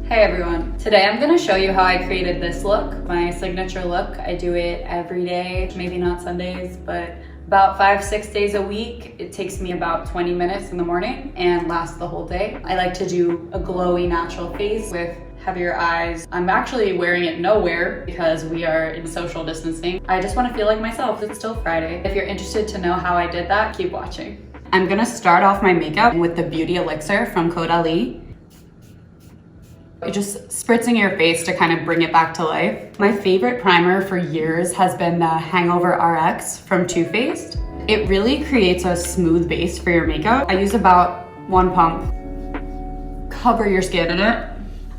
Hey everyone, today I'm going to show you how I created this look, my signature look. I do it every day, maybe not Sundays, but about 5-6 days a week. It takes me about 20 minutes in the morning and lasts the whole day. I like to do a glowy natural face with heavier eyes. I'm actually wearing it nowhere because we are in social distancing. I just want to feel like myself. It's still Friday. If you're interested to know how I did that, keep watching. I'm going to start off my makeup with the Beauty Elixir from Caudalie. You're just spritzing your face to kind of bring it back to life. My favorite primer for years has been the Hangover RX from Too Faced. It really creates a smooth base for your makeup. I use about 1 pump. Cover your skin in it.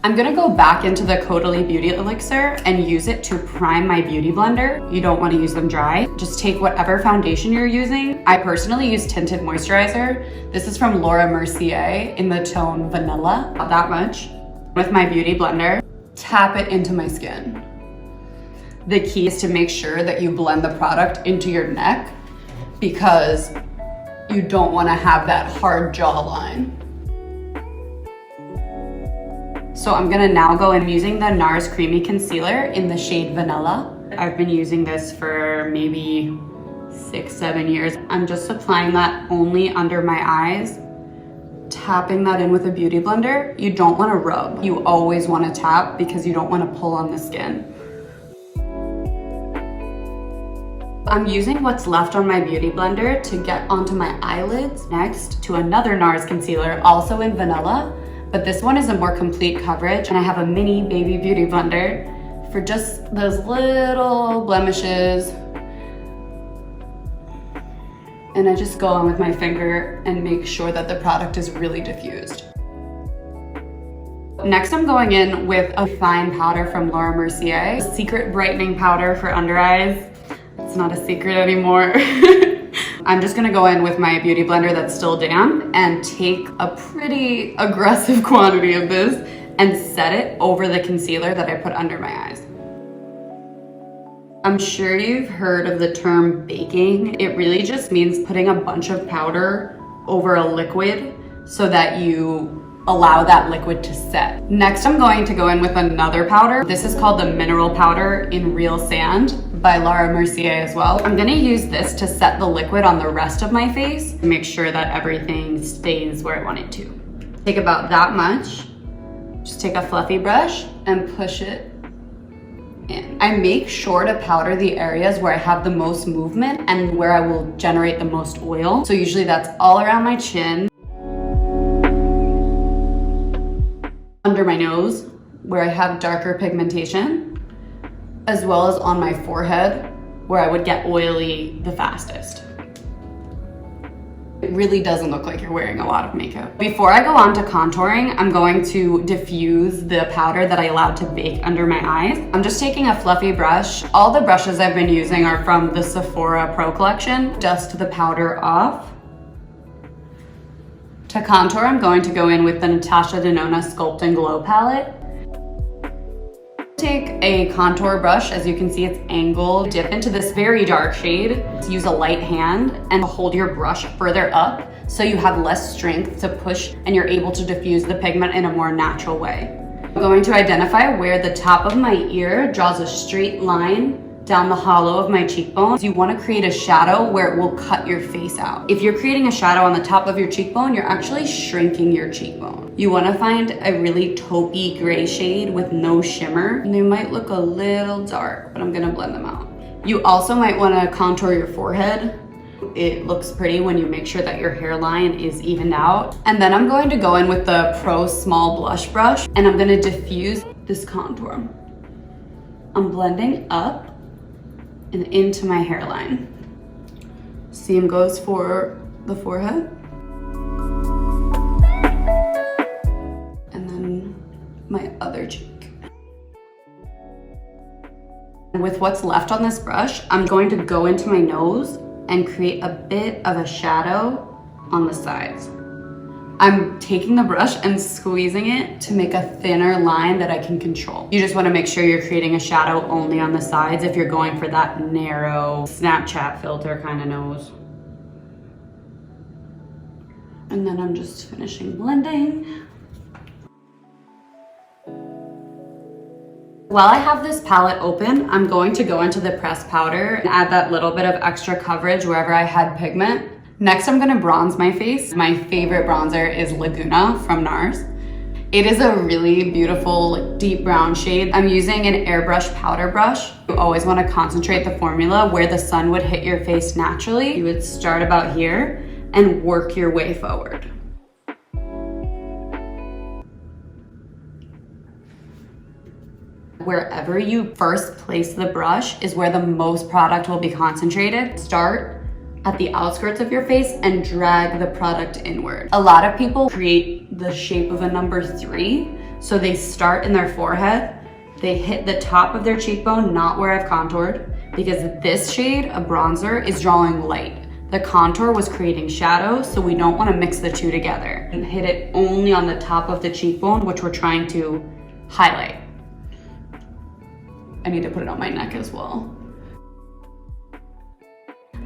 I'm gonna go back into the Caudalie Beauty Elixir and use it to prime my beauty blender. You don't want to use them dry. Just take whatever foundation you're using. I personally use Tinted Moisturizer. This is from Mercier in the tone Vanilla, not that much. With my beauty blender, tap it into my skin. The key is to make sure that you blend the product into your neck because you don't want to have that hard jawline. So I'm gonna now go in using the Nars Creamy Concealer in the shade Vanilla. I've been using this for maybe 6-7 years. I'm just applying that only under my eyes. Tapping that in with a beauty blender. You don't want to rub. You always want to tap because you don't want to pull on the skin. I'm using what's left on my beauty blender to get onto my eyelids. Next to another Nars concealer, also in Vanilla, but this one is a more complete coverage, and I have a mini baby beauty blender for just those little blemishes. And I just go on with my finger and make sure that the product is really diffused. Next, I'm going in with a fine powder from Mercier Secret Brightening Powder for under eyes. It's not a secret anymore. I'm just gonna go in with my beauty blender that's still damp and take a pretty aggressive quantity of this and set it over the concealer that I put under my eyes. I'm sure you've heard of the term baking. It really just means putting a bunch of powder over a liquid so that you allow that liquid to set. Next, I'm going to go in with another powder. This is called the Mineral Powder in Real Sand by Mercier as well. I'm gonna use this to set the liquid on the rest of my face and make sure that everything stays where I want it to. Take about that much. Just take a fluffy brush and push it in. I make sure to powder the areas where I have the most movement and where I will generate the most oil. So usually that's all around my chin, under my nose where I have darker pigmentation, as well as on my forehead where I would get oily the fastest. It really doesn't look like you're wearing a lot of makeup. Before I go on to contouring, I'm going to diffuse the powder that I allowed to bake under my eyes. I'm just taking a fluffy brush. All the brushes I've been using are from the Sephora Pro collection. Dust the powder off. To contour, I'm going to go in with the Natasha Denona Sculpt and Glow palette. Take a contour brush, as you can see it's angled, dip into this very dark shade. Use a light hand and hold your brush further up so you have less strength to push and you're able to diffuse the pigment in a more natural way. I'm going to identify where the top of my ear draws a straight line down the hollow of my cheekbones. You want to create a shadow where it will cut your face out. If you're creating a shadow on the top of your cheekbone, you're actually shrinking your cheekbone. You want to find a really taupey gray shade with no shimmer. And they might look a little dark, but I'm gonna blend them out. You also might want to contour your forehead. It looks pretty when you make sure that your hairline is evened out. And then I'm going to go in with the Pro Small Blush Brush and I'm going to diffuse this contour. I'm blending up and into my hairline. Same goes for the forehead. And then my other cheek. And with what's left on this brush, I'm going to go into my nose and create a bit of a shadow on the sides. I'm taking the brush and squeezing it to make a thinner line that I can control. You just want to make sure you're creating a shadow only on the sides if you're going for that narrow Snapchat filter kind of nose. And then I'm just finishing blending. While I have this palette open, I'm going to go into the pressed powder and add that little bit of extra coverage wherever I had pigment. Next, I'm gonna bronze my face. My favorite bronzer is Laguna from Nars. It is a really beautiful deep brown shade. I'm using an airbrush powder brush. You always want to concentrate the formula where the sun would hit your face naturally. You would start about here and work your way forward. Wherever you first place the brush is where the most product will be concentrated. Start at the outskirts of your face and drag the product inward. A lot of people create the shape of a number 3. So they start in their forehead, they hit the top of their cheekbone, not where I've contoured, because this shade, a bronzer, is drawing light. The contour was creating shadow, so we don't want to mix the two together. And hit it only on the top of the cheekbone, which we're trying to highlight. I need to put it on my neck as well.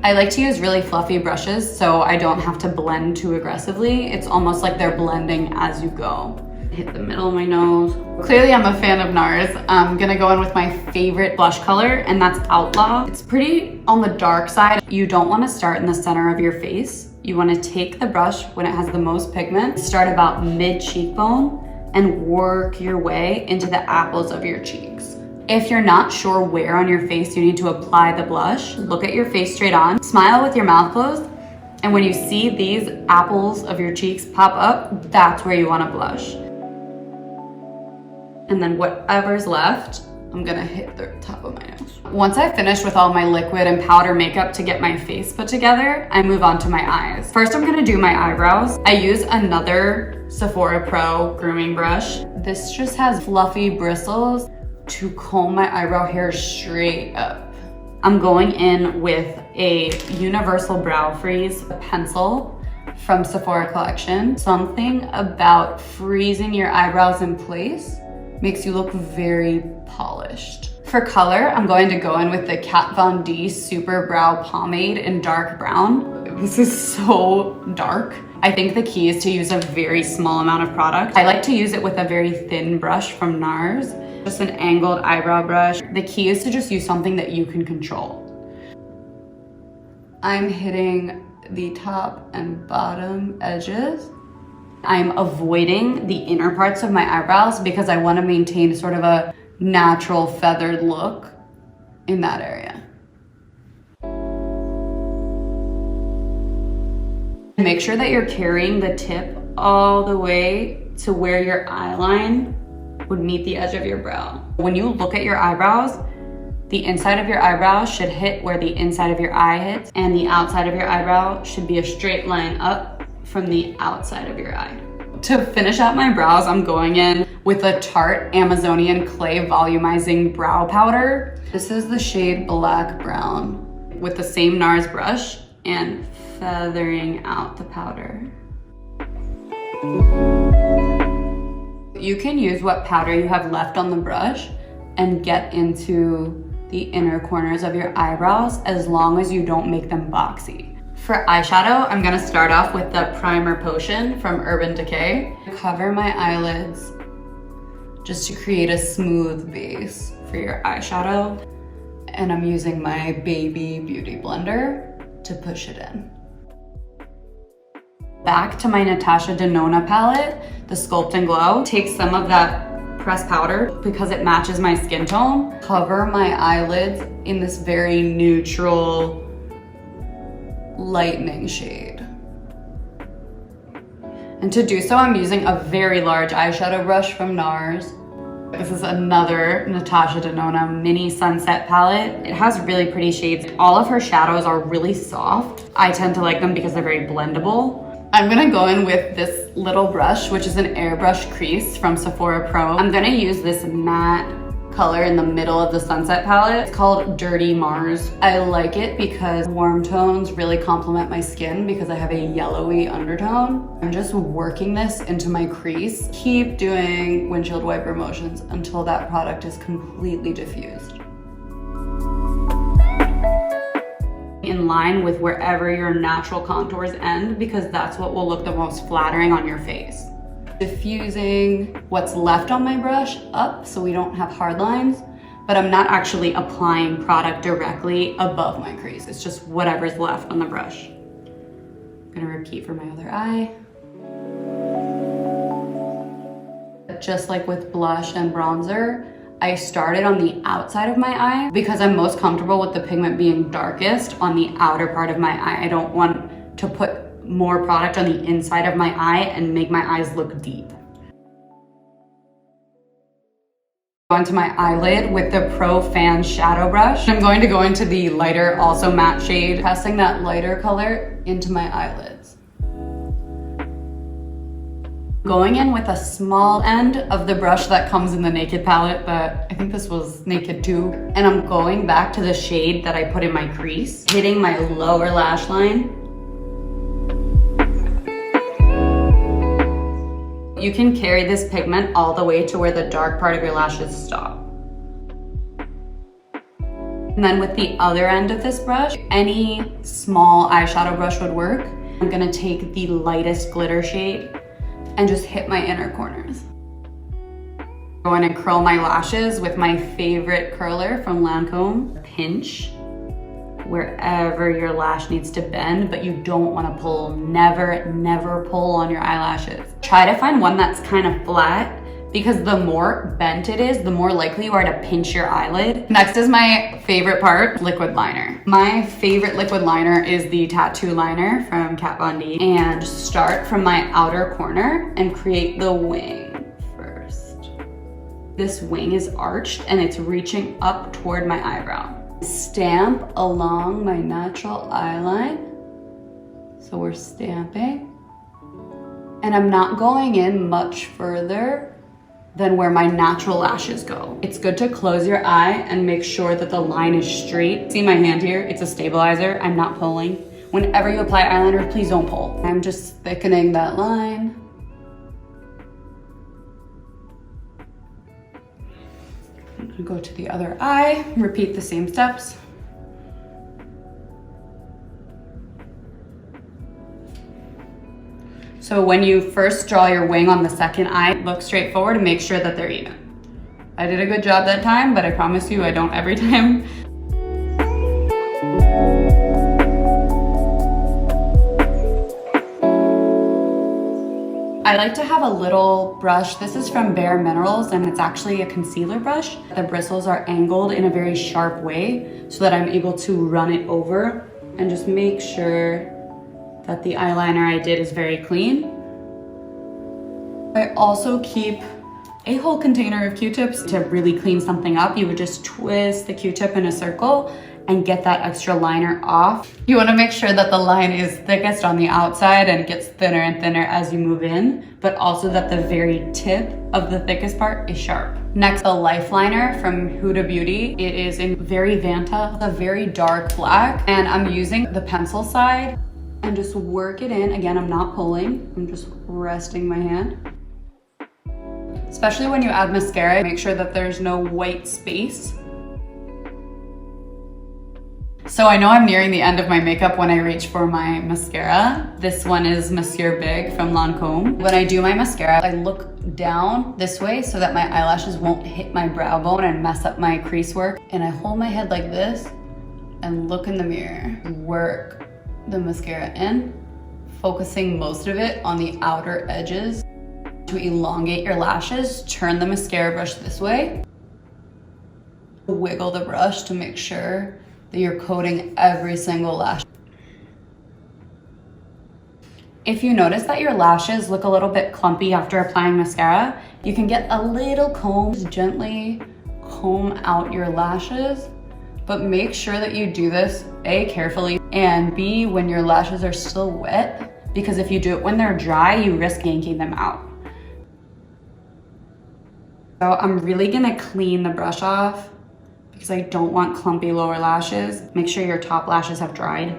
I like to use really fluffy brushes so I don't have to blend too aggressively. It's almost like they're blending as you go. Hit the middle of my nose. Clearly I'm a fan of Nars. I'm gonna go in with my favorite blush color, and that's Outlaw. It's pretty on the dark side. You don't wanna start in the center of your face. You wanna take the brush when it has the most pigment, start about mid cheekbone, and work your way into the apples of your cheeks. If you're not sure where on your face you need to apply the blush, look at your face straight on, smile with your mouth closed, and when you see these apples of your cheeks pop up, that's where you want to blush. And then whatever's left, I'm gonna hit the top of my nose. Once I finish with all my liquid and powder makeup to get my face put together, I move on to my eyes. First, I'm gonna do my eyebrows. I use another Sephora Pro grooming brush. This just has fluffy bristles to comb my eyebrow hair straight up. I'm going in with a Universal Brow Freeze pencil from Sephora Collection. Something about freezing your eyebrows in place makes you look very polished. For color, I'm going to go in with the Kat Von D Super Brow Pomade in dark brown. This is so dark. I think the key is to use a very small amount of product. I like to use it with a very thin brush from Nars. Just an angled eyebrow brush. The key is to just use something that you can control. I'm hitting the top and bottom edges. I'm avoiding the inner parts of my eyebrows because I want to maintain sort of a natural feathered look in that area. Make sure that you're carrying the tip all the way to where your eye line would meet the edge of your brow. When you look at your eyebrows, the inside of your eyebrow should hit where the inside of your eye hits, and the outside of your eyebrow should be a straight line up from the outside of your eye. To finish out my brows, I'm going in with a Tarte Amazonian Clay Volumizing Brow Powder. This is the shade Black Brown with the same Nars brush and feathering out the powder. You can use what powder you have left on the brush and get into the inner corners of your eyebrows as long as you don't make them boxy. For eyeshadow, I'm gonna start off with the Primer Potion from Urban Decay. Cover my eyelids just to create a smooth base for your eyeshadow. And I'm using my baby beauty blender to push it in. Back to my Natasha Denona palette, the Sculpt and Glow. Take some of that pressed powder because it matches my skin tone. Cover my eyelids in this very neutral, lightening shade. And to do so, I'm using a very large eyeshadow brush from Nars. This is another Natasha Denona mini sunset palette. It has really pretty shades. All of her shadows are really soft. I tend to like them because they're very blendable. I'm gonna go in with this little brush, which is an airbrush crease from Sephora Pro. I'm gonna use this matte color in the middle of the sunset palette. It's called Dirty Mars. I like it because warm tones really complement my skin because I have a yellowy undertone. I'm just working this into my crease. Keep doing windshield wiper motions until that product is completely diffused. In line with wherever your natural contours end because that's what will look the most flattering on your face. diffusing what's left on my brush up so we don't have hard lines, but I'm not actually applying product directly above my crease. It's just whatever's left on the brush. I'm gonna repeat for my other eye. Just like with blush and bronzer, I started on the outside of my eye because I'm most comfortable with the pigment being darkest on the outer part of my eye. I don't want to put more product on the inside of my eye and make my eyes look deep. Onto my eyelid with the Pro Fan Shadow Brush. I'm going to go into the lighter, also matte shade, pressing that lighter color into my eyelids. Going in with a small end of the brush that comes in the Naked palette, but I think this was Naked too. And I'm going back to the shade that I put in my crease, hitting my lower lash line. You can carry this pigment all the way to where the dark part of your lashes stop. And then with the other end of this brush, any small eyeshadow brush would work. I'm gonna take the lightest glitter shade and just hit my inner corners. Going to curl my lashes with my favorite curler from Lancome, pinch wherever your lash needs to bend, but you don't want to pull. Never pull on your eyelashes. Try to find one that's kind of flat, because the more bent it is, the more likely you are to pinch your eyelid. Next is my favorite part, liquid liner. My favorite liquid liner is the Tattoo Liner from Kat Von D. And start from my outer corner and create the wing first. This wing is arched and it's reaching up toward my eyebrow. Stamp along my natural eyeline. So we're stamping. And I'm not going in much further than where my natural lashes go. It's good to close your eye and make sure that the line is straight. See my hand here? It's a stabilizer. I'm not pulling. Whenever you apply eyeliner, please don't pull. I'm just thickening that line. I'm gonna go to the other eye, repeat the same steps. So when you first draw your wing on the second eye, look straight forward and make sure that they're even. I did a good job that time, but I promise you I don't every time. I like to have a little brush. This is from Bare Minerals and it's actually a concealer brush. The bristles are angled in a very sharp way so that I'm able to run it over and just make sure that the eyeliner I did is very clean. I also keep a whole container of Q-tips. To really clean something up, you would just twist the Q-tip in a circle and get that extra liner off. You want to make sure that the line is thickest on the outside and it gets thinner and thinner as you move in, but also that the very tip of the thickest part is sharp. Next, the Life Liner from Huda Beauty. It is in very Vanta, a very dark black, and I'm using the pencil side and just work it in. Again, I'm not pulling, I'm just resting my hand. Especially when you add mascara, make sure that there's no white space. So I know I'm nearing the end of my makeup when I reach for my mascara. This one is Monsieur Big from Lancome. When I do my mascara, I look down this way so that my eyelashes won't hit my brow bone and mess up my crease work. And I hold my head like this and look in the mirror. Work the mascara in, focusing most of it on the outer edges. To elongate your lashes, turn the mascara brush this way. Wiggle the brush to make sure that you're coating every single lash. If you notice that your lashes look a little bit clumpy after applying mascara, you can get a little comb, just gently comb out your lashes, but make sure that you do this A, carefully, and B, when your lashes are still wet, because if you do it when they're dry, you risk yanking them out. So I'm really gonna clean the brush off because I don't want clumpy lower lashes. Make sure your top lashes have dried.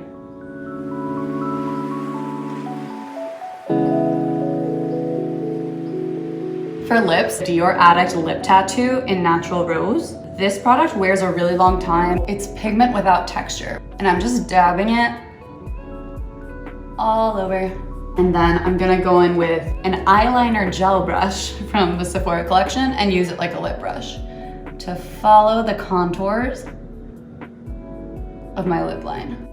For lips, Dior Addict Lip Tattoo in Natural Rose. This product wears a really long time. It's pigment without texture. And I'm just dabbing it all over. And then I'm gonna go in with an eyeliner gel brush from the Sephora collection and use it like a lip brush to follow the contours of my lip line.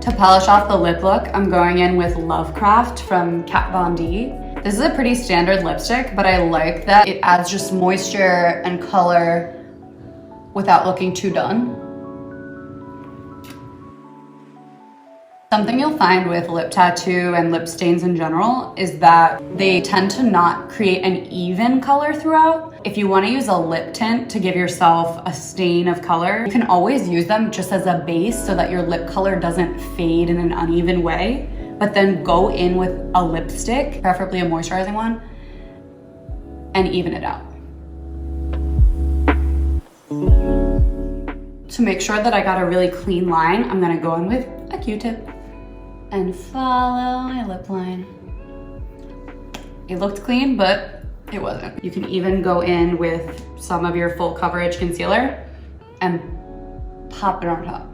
To polish off the lip look, I'm going in with Lovecraft from Kat Von D. This is a pretty standard lipstick, but I like that it adds just moisture and color without looking too done. Something you'll find with lip tattoo and lip stains in general is that they tend to not create an even color throughout. If you want to use a lip tint to give yourself a stain of color, you can always use them just as a base so that your lip color doesn't fade in an uneven way, but then go in with a lipstick, preferably a moisturizing one, and even it out. To make sure that I got a really clean line, I'm gonna go in with a Q-tip and follow my lip line. It looked clean, but it wasn't. You can even go in with some of your full coverage concealer and pop it on top,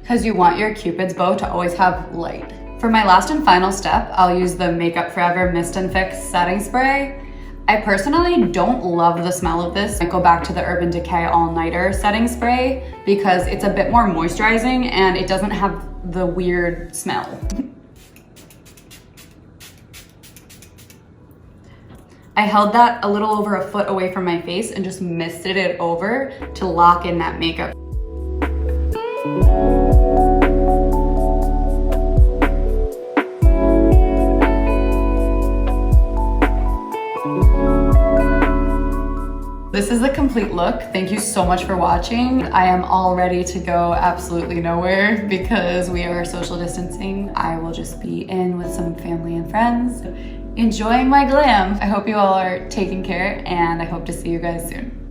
because you want your Cupid's bow to always have light. For my last and final step, I'll use the Makeup Forever Mist and Fix setting spray. I personally don't love the smell of this. I go back to the Urban Decay All Nighter setting spray because it's a bit more moisturizing and it doesn't have the weird smell. I held that a little over a foot away from my face and just misted it over to lock in that makeup. This is the complete look. Thank you so much for watching. I am all ready to go absolutely nowhere because we are social distancing. I will just be in with some family and friends, enjoying my glam. I hope you all are taking care and I hope to see you guys soon.